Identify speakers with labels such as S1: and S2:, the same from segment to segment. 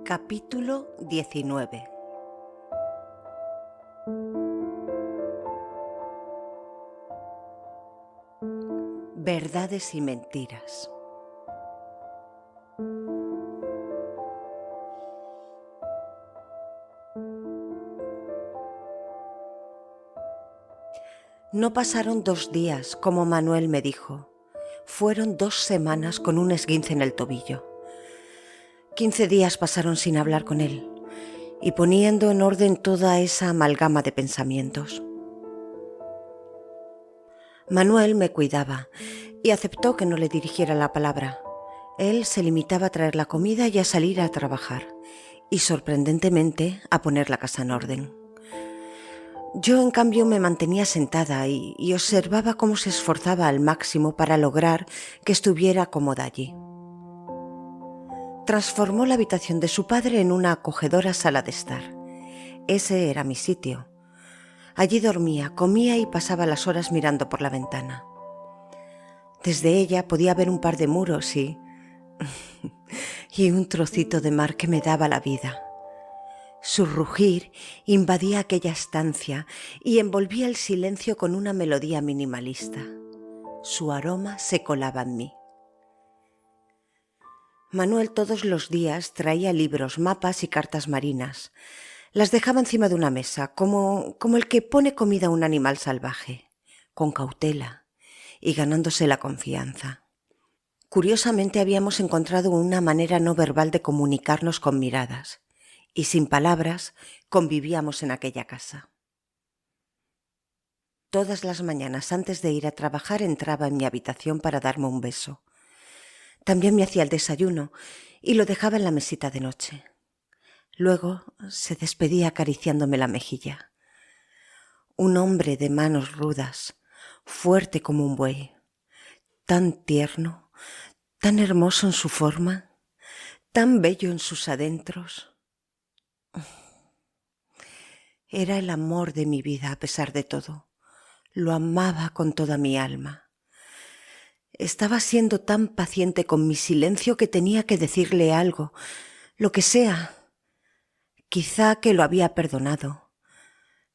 S1: Capítulo 19. Verdades y mentiras. No pasaron 2 días, como Manuel me dijo. Fueron 2 semanas con un esguince en el tobillo. 15 días pasaron sin hablar con él y poniendo en orden toda esa amalgama de pensamientos. Manuel me cuidaba y aceptó que no le dirigiera la palabra. Él se limitaba a traer la comida y a salir a trabajar, y sorprendentemente a poner la casa en orden. Yo, en cambio, me mantenía sentada y observaba cómo se esforzaba al máximo para lograr que estuviera cómoda allí. Transformó la habitación de su padre en una acogedora sala de estar. Ese era mi sitio. Allí dormía, comía y pasaba las horas mirando por la ventana. Desde ella podía ver un par de muros y un trocito de mar que me daba la vida. Su rugir invadía aquella estancia y envolvía el silencio con una melodía minimalista. Su aroma se colaba en mí. Manuel todos los días traía libros, mapas y cartas marinas. Las dejaba encima de una mesa, como el que pone comida a un animal salvaje, con cautela y ganándose la confianza. Curiosamente habíamos encontrado una manera no verbal de comunicarnos con miradas, y sin palabras convivíamos en aquella casa. Todas las mañanas antes de ir a trabajar entraba en mi habitación para darme un beso. También me hacía el desayuno y lo dejaba en la mesita de noche. Luego se despedía acariciándome la mejilla. Un hombre de manos rudas, fuerte como un buey, tan tierno, tan hermoso en su forma, tan bello en sus adentros. Era el amor de mi vida a pesar de todo. Lo amaba con toda mi alma. Estaba siendo tan paciente con mi silencio que tenía que decirle algo, lo que sea. Quizá que lo había perdonado.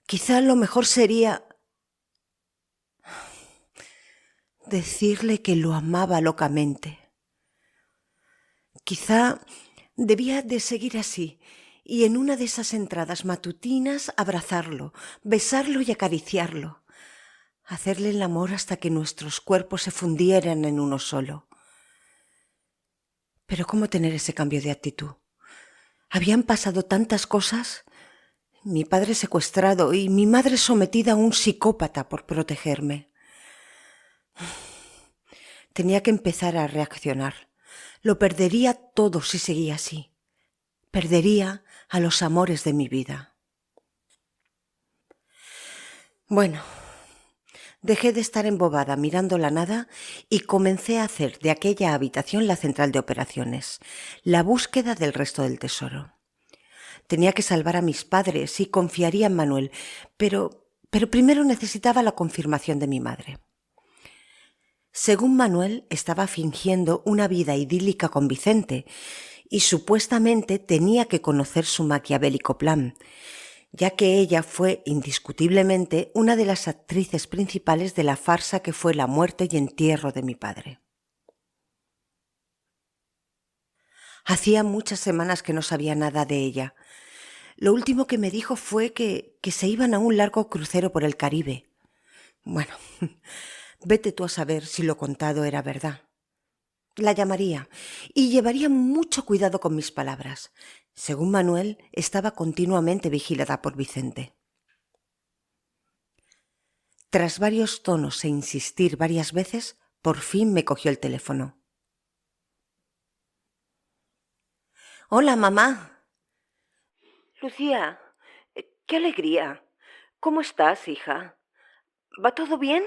S1: Quizá lo mejor sería decirle que lo amaba locamente. Quizá debía de seguir así y en una de esas entradas matutinas abrazarlo, besarlo y acariciarlo. Hacerle el amor hasta que nuestros cuerpos se fundieran en uno solo. Pero ¿cómo tener ese cambio de actitud? Habían pasado tantas cosas. Mi padre secuestrado y mi madre sometida a un psicópata por protegerme. Tenía que empezar a reaccionar. Lo perdería todo si seguía así. Perdería a los amores de mi vida. Bueno, dejé de estar embobada mirando la nada y comencé a hacer de aquella habitación la central de operaciones, la búsqueda del resto del tesoro. Tenía que salvar a mis padres y confiaría en Manuel, pero primero necesitaba la confirmación de mi madre. Según Manuel, estaba fingiendo una vida idílica con Vicente y supuestamente tenía que conocer su maquiavélico plan, ya que ella fue indiscutiblemente una de las actrices principales de la farsa que fue la muerte y entierro de mi padre. Hacía muchas semanas que no sabía nada de ella. Lo último que me dijo fue que se iban a un largo crucero por el Caribe. Bueno, vete tú a saber si lo contado era verdad. La llamaría y llevaría mucho cuidado con mis palabras. Según Manuel, estaba continuamente vigilada por Vicente. Tras varios tonos e insistir varias veces, por fin me cogió el teléfono. «Hola, mamá». «Lucía, qué alegría. ¿Cómo estás, hija? ¿Va todo bien?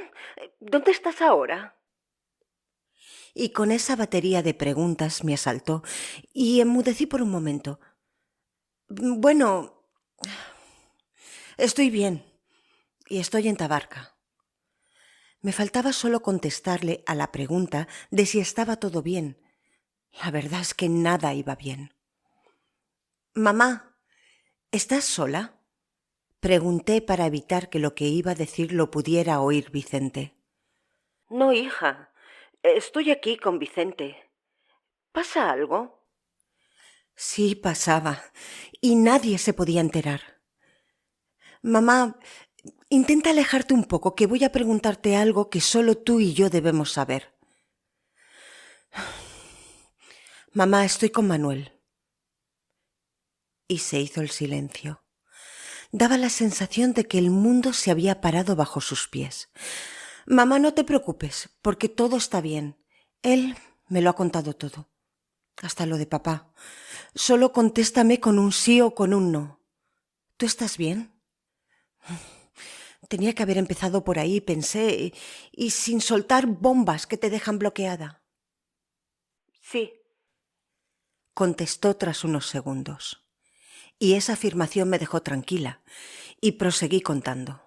S1: ¿Dónde estás ahora?» Y con esa batería de preguntas me asaltó y enmudecí por un momento. Bueno, estoy bien y estoy en Tabarca. Me faltaba solo contestarle a la pregunta de si estaba todo bien. La verdad es que nada iba bien. Mamá, ¿estás sola? Pregunté para evitar que lo que iba a decir lo pudiera oír Vicente. No, hija, estoy aquí con Vicente. ¿Pasa algo? Sí, pasaba, y nadie se podía enterar. Mamá, intenta alejarte un poco, que voy a preguntarte algo que solo tú y yo debemos saber. Mamá, estoy con Manuel. Y se hizo el silencio. Daba la sensación de que el mundo se había parado bajo sus pies. Mamá, no te preocupes, porque todo está bien. Él me lo ha contado todo. Hasta lo de papá. Solo contéstame con un sí o con un no. ¿Tú estás bien? Tenía que haber empezado por ahí, pensé, y sin soltar bombas que te dejan bloqueada. Sí, contestó tras unos segundos. Y esa afirmación me dejó tranquila, y proseguí contando.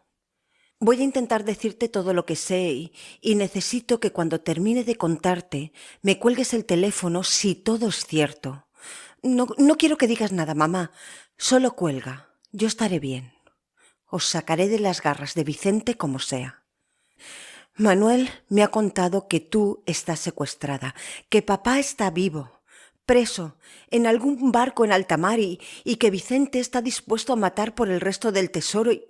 S1: Voy a intentar decirte todo lo que sé y necesito que cuando termine de contarte me cuelgues el teléfono si todo es cierto. No quiero que digas nada, mamá. Solo cuelga. Yo estaré bien. Os sacaré de las garras de Vicente como sea. Manuel me ha contado que tú estás secuestrada, que papá está vivo, preso, en algún barco en alta mar y que Vicente está dispuesto a matar por el resto del tesoro y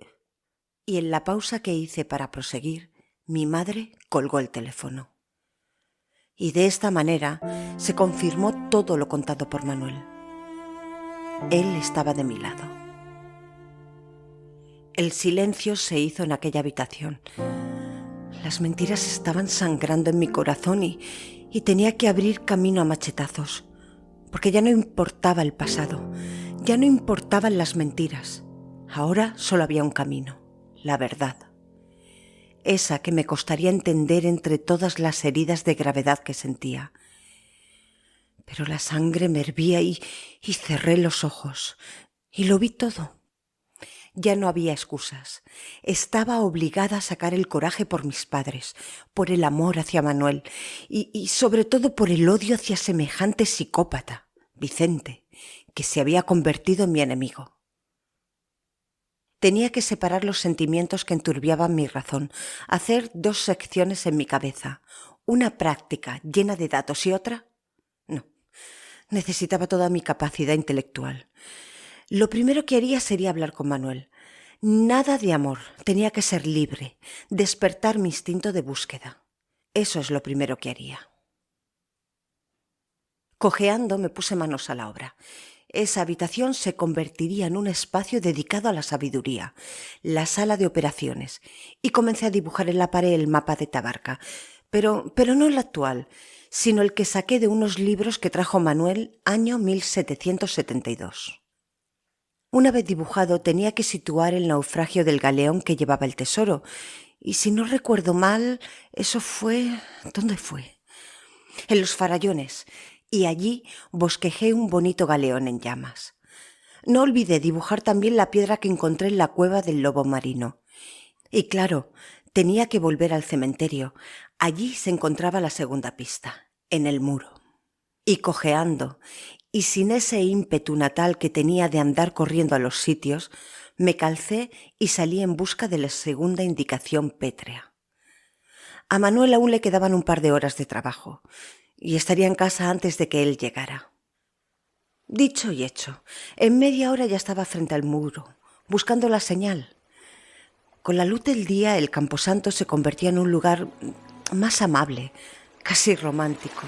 S1: en la pausa que hice para proseguir, mi madre colgó el teléfono. Y de esta manera se confirmó todo lo contado por Manuel. Él estaba de mi lado. El silencio se hizo en aquella habitación. Las mentiras estaban sangrando en mi corazón y tenía que abrir camino a machetazos, porque ya no importaba el pasado, ya no importaban las mentiras. Ahora solo había un camino, la verdad. Esa que me costaría entender entre todas las heridas de gravedad que sentía. Pero la sangre me hervía y cerré los ojos y lo vi todo. Ya no había excusas. Estaba obligada a sacar el coraje por mis padres, por el amor hacia Manuel y sobre todo por el odio hacia semejante psicópata, Vicente, que se había convertido en mi enemigo. Tenía que separar los sentimientos que enturbiaban mi razón, hacer dos secciones en mi cabeza, una práctica llena de datos y otra. No, necesitaba toda mi capacidad intelectual. Lo primero que haría sería hablar con Manuel. Nada de amor, tenía que ser libre, despertar mi instinto de búsqueda. Eso es lo primero que haría. Cojeando me puse manos a la obra. Esa habitación se convertiría en un espacio dedicado a la sabiduría, la sala de operaciones, y comencé a dibujar en la pared el mapa de Tabarca, pero no el actual, sino el que saqué de unos libros que trajo Manuel año 1772. Una vez dibujado tenía que situar el naufragio del galeón que llevaba el tesoro, y si no recuerdo mal, eso fue... ¿Dónde fue? En los Farallones, y allí bosquejé un bonito galeón en llamas. No olvidé dibujar también la piedra que encontré en la cueva del lobo marino. Y claro, tenía que volver al cementerio. Allí se encontraba la segunda pista, en el muro. Y cojeando, y sin ese ímpetu natal que tenía de andar corriendo a los sitios, me calcé y salí en busca de la segunda indicación pétrea. A Manuel aún le quedaban un par de horas de trabajo, y estaría en casa antes de que él llegara. Dicho y hecho, en media hora ya estaba frente al muro, buscando la señal. Con la luz del día el camposanto se convertía en un lugar más amable, casi romántico.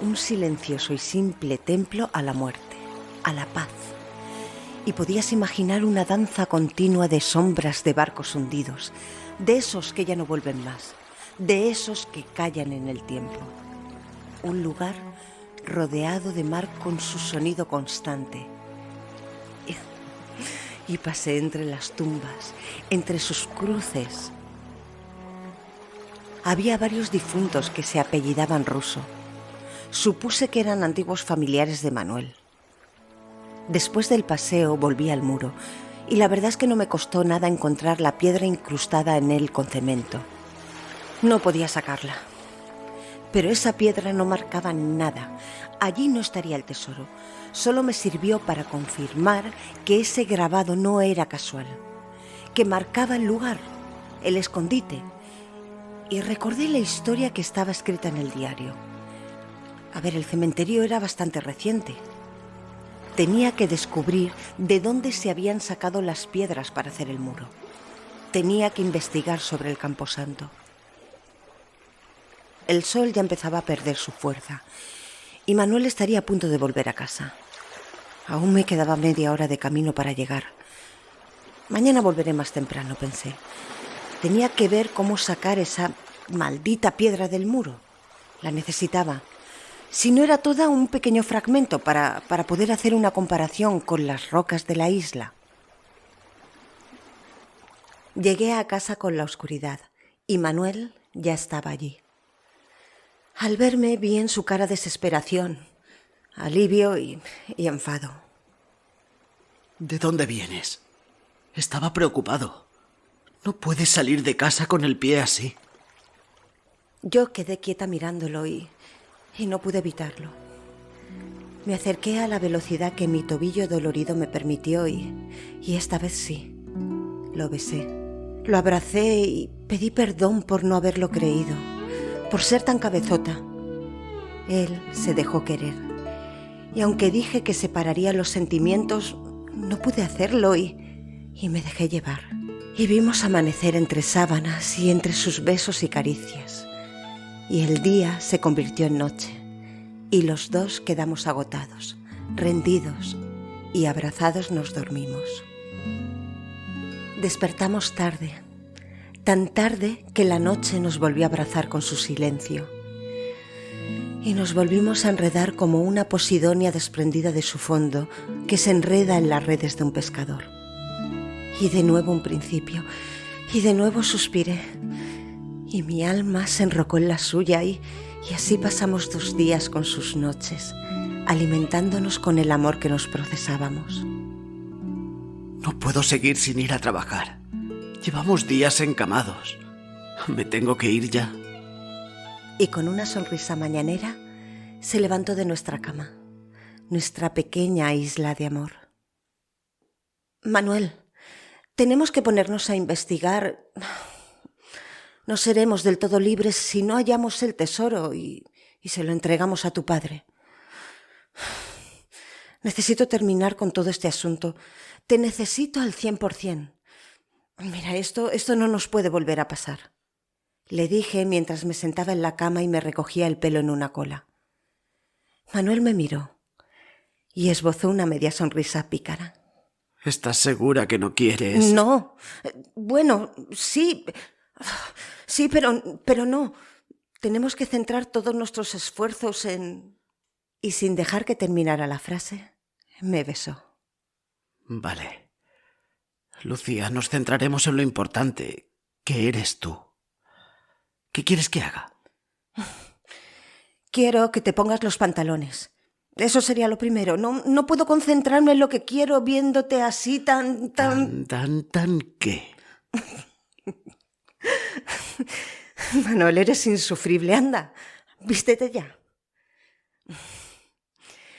S1: Un silencioso y simple templo a la muerte, a la paz. Y podías imaginar una danza continua de sombras de barcos hundidos, de esos que ya no vuelven más, de esos que callan en el tiempo. Un lugar rodeado de mar con su sonido constante. Y pasé entre las tumbas, entre sus cruces. Había varios difuntos que se apellidaban Russo. Supuse que eran antiguos familiares de Manuel. Después del paseo volví al muro, y la verdad es que no me costó nada encontrar la piedra incrustada en él con cemento. No podía sacarla. Pero esa piedra no marcaba nada. Allí no estaría el tesoro. Solo me sirvió para confirmar que ese grabado no era casual, que marcaba el lugar, el escondite. Y recordé la historia que estaba escrita en el diario. A ver, el cementerio era bastante reciente. Tenía que descubrir de dónde se habían sacado las piedras para hacer el muro. Tenía que investigar sobre el camposanto. El sol ya empezaba a perder su fuerza y Manuel estaría a punto de volver a casa. Aún me quedaba media hora de camino para llegar. Mañana volveré más temprano, pensé. Tenía que ver cómo sacar esa maldita piedra del muro. La necesitaba. Si no era toda, un pequeño fragmento para poder hacer una comparación con las rocas de la isla. Llegué a casa con la oscuridad y Manuel ya estaba allí. Al verme vi en su cara desesperación, alivio y enfado.
S2: ¿De dónde vienes? Estaba preocupado. No puedes salir de casa con el pie así.
S1: Yo quedé quieta mirándolo y no pude evitarlo. Me acerqué a la velocidad que mi tobillo dolorido me permitió y esta vez sí. Lo besé, lo abracé y pedí perdón por no haberlo creído, por ser tan cabezota. Él se dejó querer. Y aunque dije que separaría los sentimientos, no pude hacerlo y me dejé llevar. Y vimos amanecer entre sábanas y entre sus besos y caricias. Y el día se convirtió en noche. Y los dos quedamos agotados, rendidos, y abrazados nos dormimos. Despertamos tarde, tan tarde que la noche nos volvió a abrazar con su silencio. Y nos volvimos a enredar como una posidonia desprendida de su fondo que se enreda en las redes de un pescador. Y de nuevo un principio, y de nuevo suspiré, y mi alma se enrocó en la suya y así pasamos 2 días con sus noches, alimentándonos con el amor que nos procesábamos.
S2: No puedo seguir sin ir a trabajar. Llevamos días encamados. Me tengo que ir ya.
S1: Y con una sonrisa mañanera se levantó de nuestra cama, nuestra pequeña isla de amor. Manuel, tenemos que ponernos a investigar. No seremos del todo libres si no hallamos el tesoro y se lo entregamos a tu padre. Necesito terminar con todo este asunto. Te necesito al 100%. Mira, esto no nos puede volver a pasar. Le dije mientras me sentaba en la cama y me recogía el pelo en una cola. Manuel me miró y esbozó una media sonrisa pícara.
S2: ¿Estás segura que no quieres?
S1: No. Bueno, sí. Sí, pero no. Tenemos que centrar todos nuestros esfuerzos en... Y sin dejar que terminara la frase, me besó.
S2: Vale. Lucía, nos centraremos en lo importante, que eres tú. ¿Qué quieres que haga?
S1: Quiero que te pongas los pantalones. Eso sería lo primero. No puedo concentrarme en lo que quiero viéndote así tan...
S2: ¿Tan qué?
S1: Manuel, eres insufrible. Anda, vístete ya.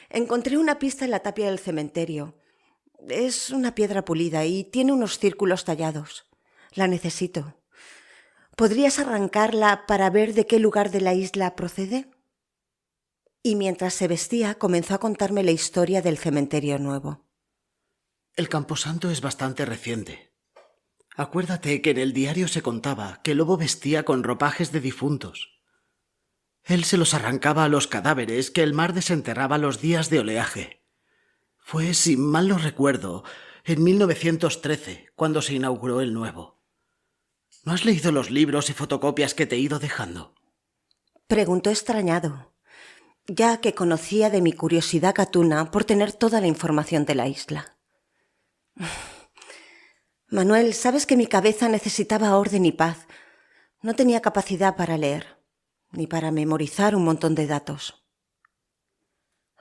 S1: Encontré una pista en la tapia del cementerio. Es una piedra pulida y tiene unos círculos tallados. La necesito. ¿Podrías arrancarla para ver de qué lugar de la isla procede? Y mientras se vestía, comenzó a contarme la historia del cementerio nuevo.
S2: El camposanto es bastante reciente. Acuérdate que en el diario se contaba que el lobo vestía con ropajes de difuntos. Él se los arrancaba a los cadáveres que el mar desenterraba los días de oleaje. Fue, si mal no recuerdo, en 1913, cuando se inauguró el nuevo. ¿No has leído los libros y fotocopias que te he ido dejando?
S1: Preguntó extrañado, ya que conocía de mi curiosidad gatuna por tener toda la información de la isla. Manuel, sabes que mi cabeza necesitaba orden y paz. No tenía capacidad para leer, ni para memorizar un montón de datos.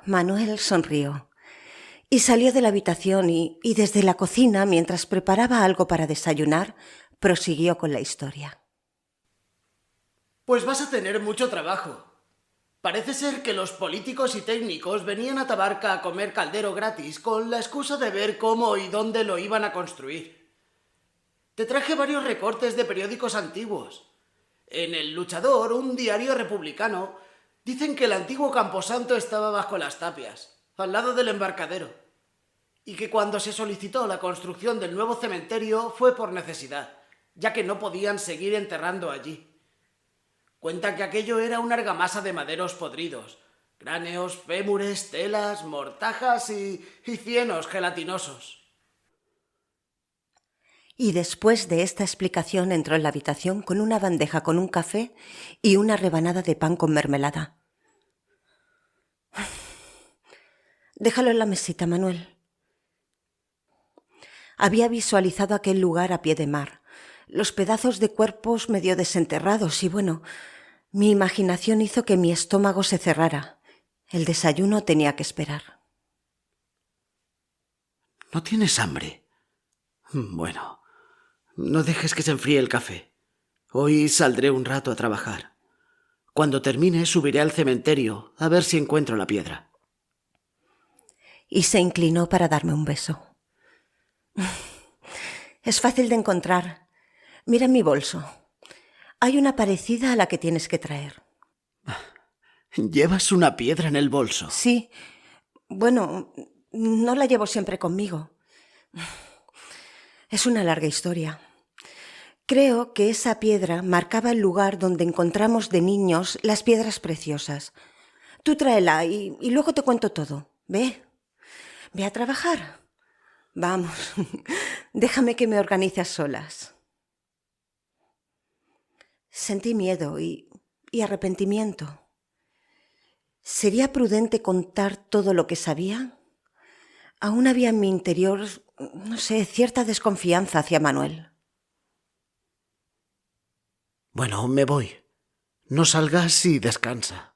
S1: Manuel sonrió Y salió de la habitación y desde la cocina, mientras preparaba algo para desayunar, prosiguió con la historia.
S2: Pues vas a tener mucho trabajo. Parece ser que los políticos y técnicos venían a Tabarca a comer caldero gratis con la excusa de ver cómo y dónde lo iban a construir. Te traje varios recortes de periódicos antiguos. En El Luchador, un diario republicano, dicen que el antiguo camposanto estaba bajo las tapias, al lado del embarcadero, y que cuando se solicitó la construcción del nuevo cementerio fue por necesidad, ya que no podían seguir enterrando allí. Cuenta que aquello era una argamasa de maderos podridos, cráneos, fémures, telas, mortajas y cienos gelatinosos.
S1: Y después de esta explicación entró en la habitación con una bandeja con un café y una rebanada de pan con mermelada. Déjalo en la mesita, Manuel. Había visualizado aquel lugar a pie de mar, los pedazos de cuerpos medio desenterrados y bueno, mi imaginación hizo que mi estómago se cerrara. El desayuno tenía que esperar.
S2: ¿No tienes hambre? Bueno, no dejes que se enfríe el café. Hoy saldré un rato a trabajar. Cuando termine subiré al cementerio a ver si encuentro la piedra.
S1: Y se inclinó para darme un beso. Es fácil de encontrar. Mira en mi bolso. Hay una parecida a la que tienes que traer.
S2: ¿Llevas una piedra en el bolso?
S1: Sí. Bueno, no la llevo siempre conmigo. Es una larga historia. Creo que esa piedra marcaba el lugar donde encontramos de niños las piedras preciosas. Tú tráela y luego te cuento todo. Ve a trabajar. Vamos, déjame que me organice a solas. Sentí miedo y arrepentimiento. ¿Sería prudente contar todo lo que sabía? Aún había en mi interior, no sé, cierta desconfianza hacia Manuel.
S2: Bueno, me voy. No salgas y descansa.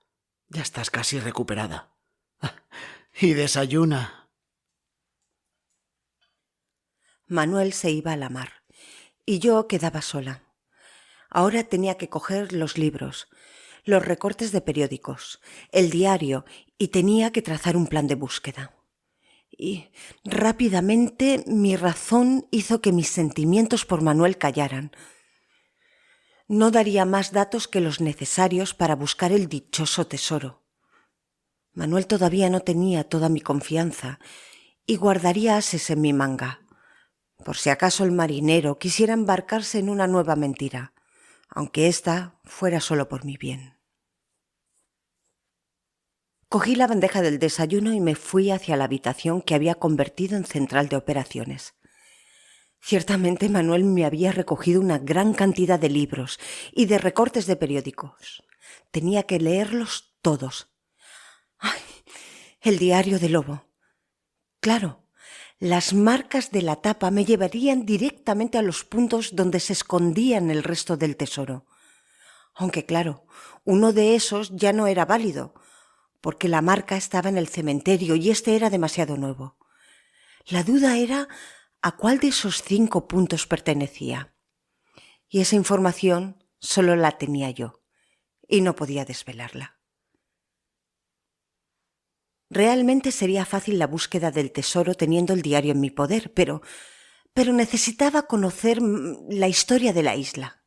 S2: Ya estás casi recuperada. Y desayuna.
S1: Manuel se iba a la mar y yo quedaba sola. Ahora tenía que coger los libros, los recortes de periódicos, el diario y tenía que trazar un plan de búsqueda. Y rápidamente mi razón hizo que mis sentimientos por Manuel callaran. No daría más datos que los necesarios para buscar el dichoso tesoro. Manuel todavía no tenía toda mi confianza y guardaría ases en mi manga, por si acaso el marinero quisiera embarcarse en una nueva mentira, aunque ésta fuera solo por mi bien. Cogí la bandeja del desayuno y me fui hacia la habitación que había convertido en central de operaciones. Ciertamente Manuel me había recogido una gran cantidad de libros y de recortes de periódicos. Tenía que leerlos todos. ¡Ay! El diario de Lobo. Claro, las marcas de la tapa me llevarían directamente a los puntos donde se escondían el resto del tesoro. Aunque claro, uno de esos ya no era válido, porque la marca estaba en el cementerio y este era demasiado nuevo. La duda era a cuál de esos 5 puntos pertenecía. Y esa información solo la tenía yo, y no podía desvelarla. Realmente sería fácil la búsqueda del tesoro teniendo el diario en mi poder, pero necesitaba conocer la historia de la isla.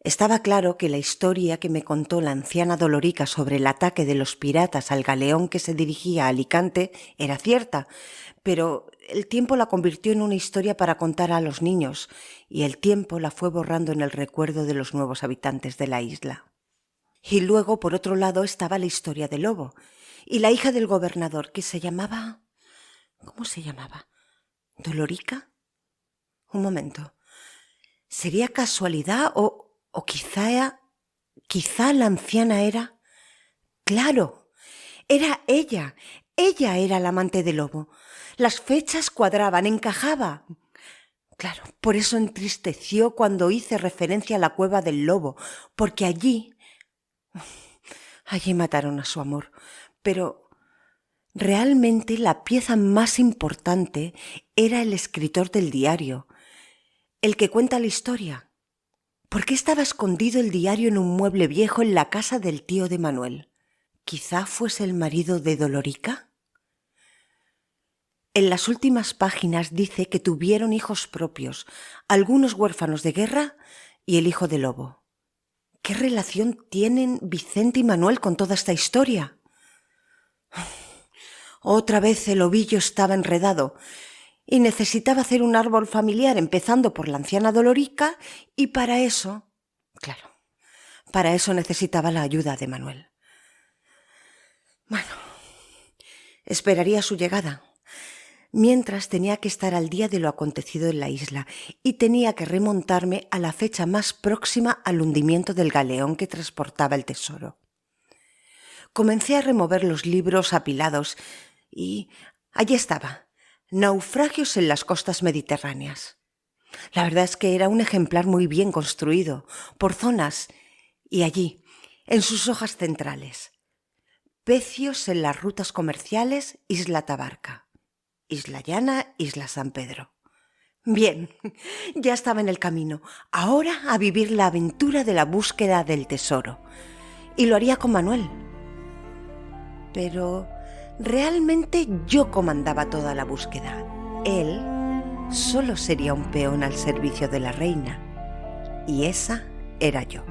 S1: Estaba claro que la historia que me contó la anciana Dolorica sobre el ataque de los piratas al galeón que se dirigía a Alicante era cierta, pero el tiempo la convirtió en una historia para contar a los niños y el tiempo la fue borrando en el recuerdo de los nuevos habitantes de la isla. Y luego, por otro lado, estaba la historia del lobo y la hija del gobernador que se llamaba... ¿Cómo se llamaba? ¿Dolorica? Un momento. ¿Sería casualidad o quizá la anciana era... ¡Claro! Era ella. Ella era la amante del lobo. Las fechas cuadraban, encajaba. Claro, por eso entristeció cuando hice referencia a la cueva del lobo, porque allí mataron a su amor. Pero Realmente la pieza más importante era el escritor del diario, el que cuenta la historia. ¿Por qué estaba escondido el diario en un mueble viejo en la casa del tío de Manuel? ¿Quizá fuese el marido de Dolorica? En las últimas páginas dice que tuvieron hijos propios, algunos huérfanos de guerra y el hijo del lobo. ¿Qué relación tienen Vicente y Manuel con toda esta historia? Otra vez el ovillo estaba enredado y necesitaba hacer un árbol familiar empezando por la anciana Dolorica y para eso necesitaba la ayuda de Manuel. Bueno, esperaría su llegada. Mientras tenía que estar al día de lo acontecido en la isla y tenía que remontarme a la fecha más próxima al hundimiento del galeón que transportaba el tesoro. Comencé a remover los libros apilados y allí estaba, Naufragios en las costas mediterráneas. La verdad es que era un ejemplar muy bien construido, por zonas, y allí, en sus hojas centrales, Pecios en las rutas comerciales, Isla Tabarca. Isla Llana, Isla San Pedro. Bien, ya estaba en el camino, ahora a vivir la aventura de la búsqueda del tesoro. Y lo haría con Manuel. Pero realmente yo comandaba toda la búsqueda. Él solo sería un peón al servicio de la reina. Y esa era yo.